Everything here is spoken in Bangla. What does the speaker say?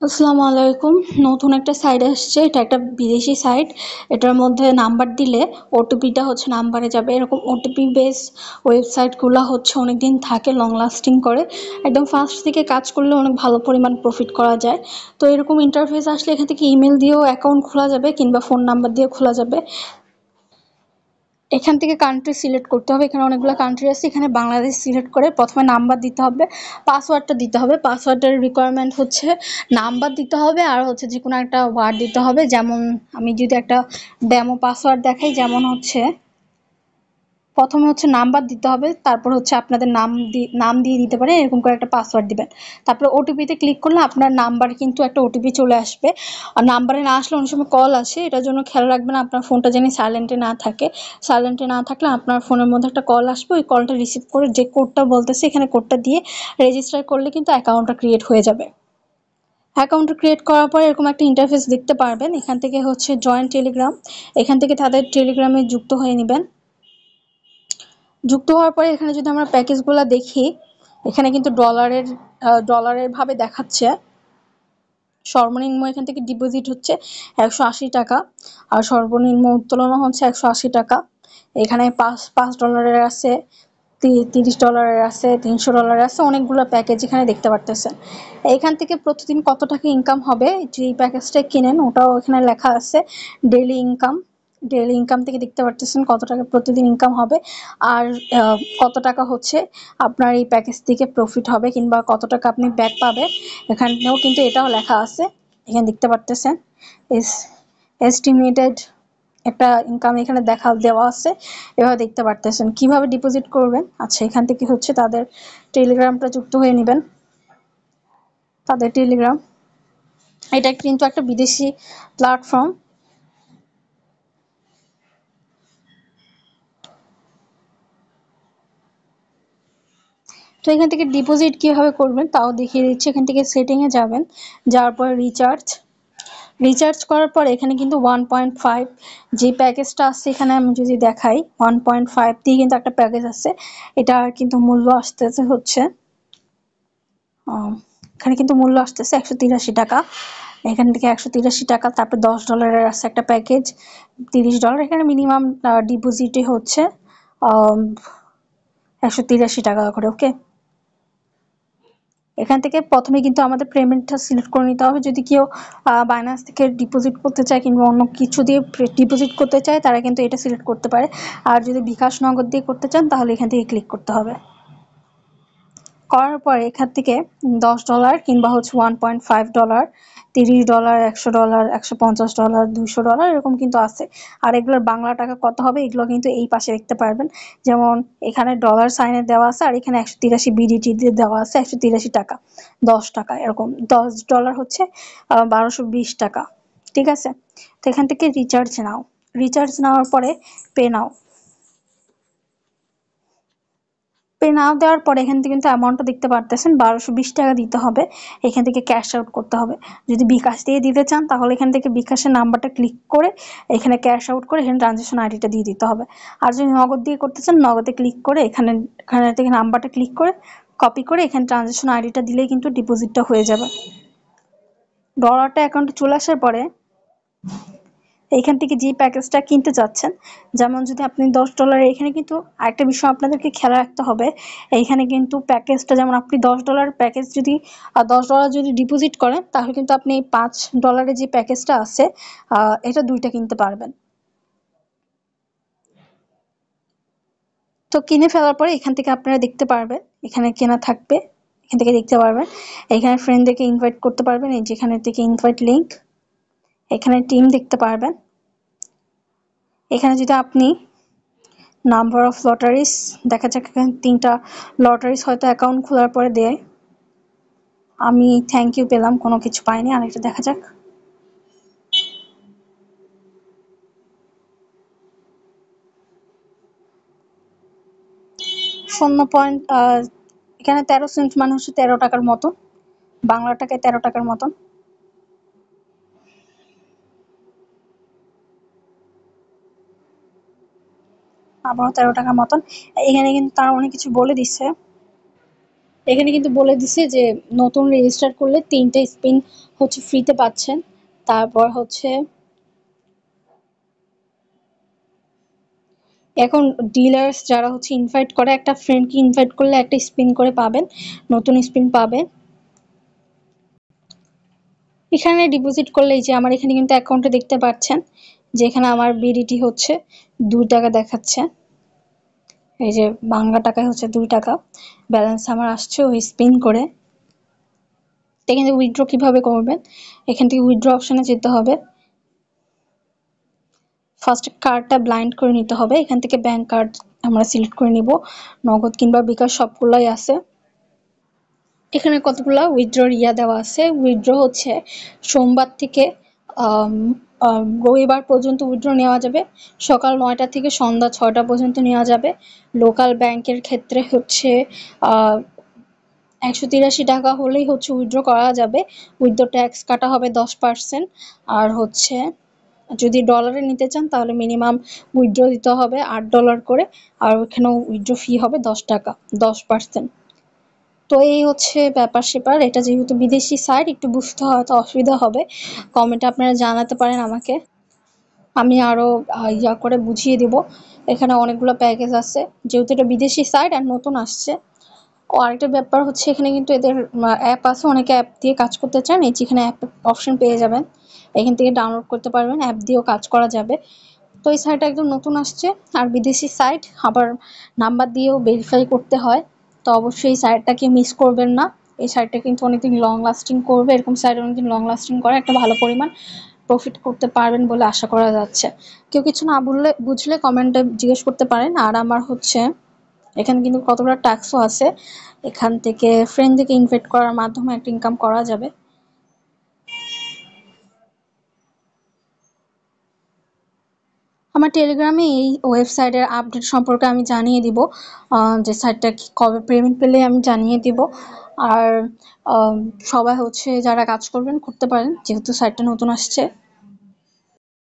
আসসালামু আলাইকুম। নতুন একটা সাইট আসছে, এটা একটা বিদেশি সাইট। এটার মধ্যে নাম্বার দিলে ওটিপিটা হচ্ছে নাম্বারে যাবে। এরকম ওটিপি বেস ওয়েবসাইটগুলো হচ্ছে অনেকদিন থাকে, লং লাস্টিং করে। একদম ফার্স্ট থেকে কাজ করলে অনেক ভালো পরিমাণ প্রফিট করা যায়। তো এরকম ইন্টারফেস আসলে এখান থেকে ইমেল দিয়েও অ্যাকাউন্ট খোলা যাবে কিংবা ফোন নাম্বার দিয়েও খোলা যাবে। এখান থেকে কান্ট্রি সিলেক্ট করতে হবে। এখানে অনেকগুলো কান্ট্রি আছে, এখানে বাংলাদেশ সিলেক্ট করে প্রথমে নাম্বার দিতে হবে, পাসওয়ার্ডটা দিতে হবে। পাসওয়ার্ডের রিকোয়ারমেন্ট হচ্ছে নাম্বার দিতে হবে আর হচ্ছে যে কোনো একটা ওয়ার্ড দিতে হবে। যেমন আমি যদি একটা ডেমো পাসওয়ার্ড দেখাই, যেমন হচ্ছে প্রথমে হচ্ছে নাম্বার দিতে হবে, তারপর হচ্ছে আপনাদের নাম দিয়ে দিতে পারেন, এরকম করে একটা পাসওয়ার্ড দিবেন। তারপরে ওটিপিতে ক্লিক করলে আপনার নাম্বারে কিন্তু একটা ওটিপি চলে আসবে। আর নাম্বারে না আসলে অনেক সময় কল আসে, এটার জন্য খেয়াল রাখবেন আপনার ফোনটা যেন সাইলেন্টে না থাকে। সাইলেন্টে না থাকলে আপনার ফোনের মধ্যে একটা কল আসবে, ওই কলটা রিসিভ করে যে কোডটা বলতেছে এখানে কোডটা দিয়ে রেজিস্টার করলে কিন্তু অ্যাকাউন্টটা ক্রিয়েট হয়ে যাবে। অ্যাকাউন্ট ক্রিয়েট করার পর এরকম একটা ইন্টারফেস দেখতে পারবেন। এখান থেকে হচ্ছে জয়েন টেলিগ্রাম, এখান থেকে তাদের টেলিগ্রামে যুক্ত হয়ে নেবেন। যুক্ত হওয়ার পরে এখানে যদি আমরা প্যাকেজগুলো দেখি, এখানে কিন্তু ডলারের ভাবে দেখাচ্ছে। সর্বনিম্ন এখান থেকে ডিপোজিট হচ্ছে 180 টাকা, আর সর্বনিম্ন উত্তোলনও হচ্ছে 180 টাকা। এখানে $5 আছে, $30 আছে, $300 আছে, অনেকগুলো প্যাকেজ এখানে দেখতে পারতেছেন। এখান থেকে প্রতিদিন কত টাকা ইনকাম হবে, যে প্যাকেজটা কিনেন ওটাও এখানে লেখা আছে। ডেইলি ইনকাম, ডেইলি ইনকাম থেকে দেখতে পারতেছেন কত টাকা প্রতিদিন ইনকাম হবে। আর কত টাকা হচ্ছে আপনার এই প্যাকেজ থেকে প্রফিট হবে কিংবা কত টাকা আপনি ব্যাক পাবে, এখানেও কিন্তু এটাও লেখা আছে। এখানে দেখতে পারতেছেন এস এস্টিমেটেড একটা ইনকাম এখানে দেওয়া আছে। এভাবে দেখতে পারতেছেন কিভাবে ডিপোজিট করবেন। আচ্ছা, এখান থেকে হচ্ছে তাদের টেলিগ্রামটা যুক্ত হয়ে নেবেন। তাদের টেলিগ্রাম, এটা কিন্তু একটা বিদেশি প্ল্যাটফর্ম। তো এখান থেকে ডিপোজিট কিভাবে করবেন তাও দেখিয়ে দিচ্ছি। এখান থেকে সেটিংয়ে যাবেন, যাওয়ার পর রিচার্জ করার পর এখানে কিন্তু 1.5 যে প্যাকেজটা আছে, এখানে আমি যদি দেখাই 1.5 দিয়ে কিন্তু একটা প্যাকেজ আছে। এটা কিন্তু মূল্য আসতেছে হচ্ছে এখানে কিন্তু মূল্য আসতেছে 183 টাকা। এখান থেকে 183 টাকা। তারপর $10 আছে একটা প্যাকেজ, $30। এখানে মিনিমাম ডিপোজিটই হচ্ছে 183 টাকা করে। ওকে, এখান থেকে প্রথমে কিন্তু আমাদের পেমেন্টটা সিলেক্ট করে নিতে হবে। যদি কেউ বাইন্যান্স থেকে ডিপোজিট করতে চায় কিংবা অন্য কিছু দিয়ে ডিপোজিট করতে চায়, তারা কিন্তু এটা সিলেক্ট করতে পারে। আর যদি বিকাশ নগদ দিয়ে করতে চান তাহলে এখান থেকে ক্লিক করতে হবে। করার পরে এখান থেকে $10 কিংবা হচ্ছে $1.5, $30, $100, $150, $200 এরকম কিন্তু আছে। আর এগুলোর বাংলা টাকা কত হবে এগুলো কিন্তু এই পাশে দেখতে পারবেন। যেমন এখানে ডলার সাইনে দেওয়া আছে, আর এখানে 183 বিডিটি দিয়ে দেওয়া আছে 183 টাকা, 10 টাকা। এরকম $10 হচ্ছে 1220 টাকা। ঠিক আছে, তো এখান থেকে রিচার্জ নেওয়ার পরে পে নাও, পে নাও দেওয়ার পরে এখান থেকে কিন্তু অ্যামাউন্টটা দেখতে পারতেছেন 1220 টাকা দিতে হবে। এখান থেকে ক্যাশ আউট করতে হবে। যদি বিকাশ দিয়ে দিতে চান তাহলে এখান থেকে বিকাশের নাম্বারটা ক্লিক করে এখানে ক্যাশ আউট করে এখানে ট্রানজেকশন আইডিটা দিয়ে দিতে হবে। আর যদি নগদ দিয়ে করতে চান নগদে ক্লিক করে এখানে এখানে থেকে নাম্বারটা ক্লিক করে কপি করে এখানে ট্রানজেকশন আইডিটা দিলেই কিন্তু ডিপোজিটটা হয়ে যাবে। ডলারটা অ্যাকাউন্টে চলে আসার পরে এইখান থেকে যে প্যাকেজটা কিনতে চাচ্ছেন, যেমন যদি আপনি $10, এখানে কিন্তু আরেকটা বিষয় আপনাদেরকে খেয়াল রাখতে হবে। এইখানে কিন্তু প্যাকেজটা, যেমন আপনি $10 প্যাকেজ যদি $10 যদি ডিপোজিট করেন তাহলে কিন্তু আপনি $5 যে প্যাকেজটা আছে এটা দুইটা কিনতে পারবেন। তো কিনে ফেলার পরে এখান থেকে আপনারা দেখতে পারবেন এখানে কেনা থাকবে, এখান থেকে দেখতে পারবেন। এখানে ফ্রেন্ডদেরকে ইনভাইট করতে পারবেন, এই যেখানে থেকে ইনভাইট লিঙ্ক, এখানে টিম দেখতে পারবেন। এখানে যদি আপনি নাম্বার অফ লটারিস দেখা যাক, এখানে 3টা লটারিস হয়তো অ্যাকাউন্ট খোলার পরে দেয়। আমি থ্যাংক ইউ পেলাম, কোনো কিছু পাইনি। আরেকটা দেখা যাক, 0 এখানে 13 সেন্ট মানে হচ্ছে 13 টাকার মতো, বাংলা টাকায় 13 টাকার মতন। আবারও 13 টাকার মতন। এখানে কিন্তু তারা অনেক কিছু বলে দিচ্ছে। এখানে কিন্তু বলে দিছে যে নতুন রেজিস্টার করলে 3টা স্পিন হচ্ছে ফ্রিতে পাচ্ছেন। তারপর হচ্ছে এখন ডিলার্স যারা হচ্ছে ইনভাইট করে, একটা ফ্রেন্ডকে ইনভাইট করলে একটা স্পিন করে পাবেন, নতুন স্পিন পাবেন। এখানে ডিপোজিট করলে এই যে আমার এখানে কিন্তু অ্যাকাউন্টে দেখতে পাচ্ছেন যে এখানে আমার বিডিটি হচ্ছে 2 টাকা দেখাচ্ছে। এই যে বাংলা টাকায় হচ্ছে 2 টাকা ব্যালেন্স আমার আসছে ওই স্পিন করে। এখান থেকে উইথড্র কিভাবে করবেন, এখান থেকে উইথড্র অপশনে যেতে হবে। ফার্স্ট কার্ডটা ব্লাইন্ড করে নিতে হবে, এখান থেকে ব্যাংক কার্ড আমরা সিলেক্ট করে নিব, নগদ কিংবা বিকাশ সবগুলাই আছে। এখানে কতগুলা উইথড্র দেওয়া আছে। উইথড্র হচ্ছে সোমবার থেকে রবিবার পর্যন্ত উইথড্র নেওয়া যাবে, সকাল 9টা থেকে সন্ধ্যা 6টা পর্যন্ত নেওয়া যাবে। লোকাল ব্যাংকের ক্ষেত্রে হচ্ছে 183 টাকা হলেই হচ্ছে উইথড্র করা যাবে। উইথড্র ট্যাক্স কাটা হবে 10%। আর হচ্ছে যদি ডলারে নিতে চান তাহলে মিনিমাম উইথড্র দিতে হবে $8 করে, আর ওখানেও উইথড্র ফি হবে 10 টাকা, 10%। তো এই হচ্ছে ব্যাপার স্যাপার। এটা যেহেতু বিদেশি সাইট, একটু বুঝতে হয়তো অসুবিধা হবে, কমেন্টে আপনারা জানাতে পারেন আমাকে, আমি আরো করে বুঝিয়ে দিব। এখানে অনেকগুলো প্যাকেজ আছে, যেহেতু এটা বিদেশি সাইট আর নতুন আসছে। ও আরেকটা ব্যাপার হচ্ছে এখানে কিন্তু এদের অ্যাপ আছে, অনেকে অ্যাপ দিয়ে কাজ করতে চান, এই যেখানে অ্যাপ অপশন পেয়ে যাবেন, এখান থেকে ডাউনলোড করতে পারবেন, অ্যাপ দিয়েও কাজ করা যাবে। তো এই সাইটটা একদম নতুন আসছে আর বিদেশি সাইট, আবার নাম্বার দিয়েও ভেরিফাই করতে হয়। তো অবশ্যই এই সাইটটাকে মিস করবেন না, এই সাইটটা কিন্তু অনেকদিন লং লাস্টিং করবে, এরকম সাইট অনেকদিন লং লাস্টিং করে একটা ভালো পরিমাণ প্রফিট করতে পারবেন বলে আশা করা যাচ্ছে। কেউ কিছু না বুঝলে কমেন্টে জিজ্ঞেস করতে পারেন। আর আমার হচ্ছে এখানে কিন্তু কতগুলো ট্যাক্সও আছে, এখান থেকে ফ্রেন্ডদেরকে ইনভাইট করার মাধ্যমে একটা ইনকাম করা যাবে। আমার টেলিগ্রামে এই ওয়েবসাইটের আপডেট সম্পর্কে আমি জানিয়ে দিব, যে সাইটটা কবে পেমেন্ট পেলে আমি জানিয়ে দিব। আর সবাই হচ্ছে যারা কাজ করবেন করতে পারেন, যেহেতু সাইটটা নতুন আসছে।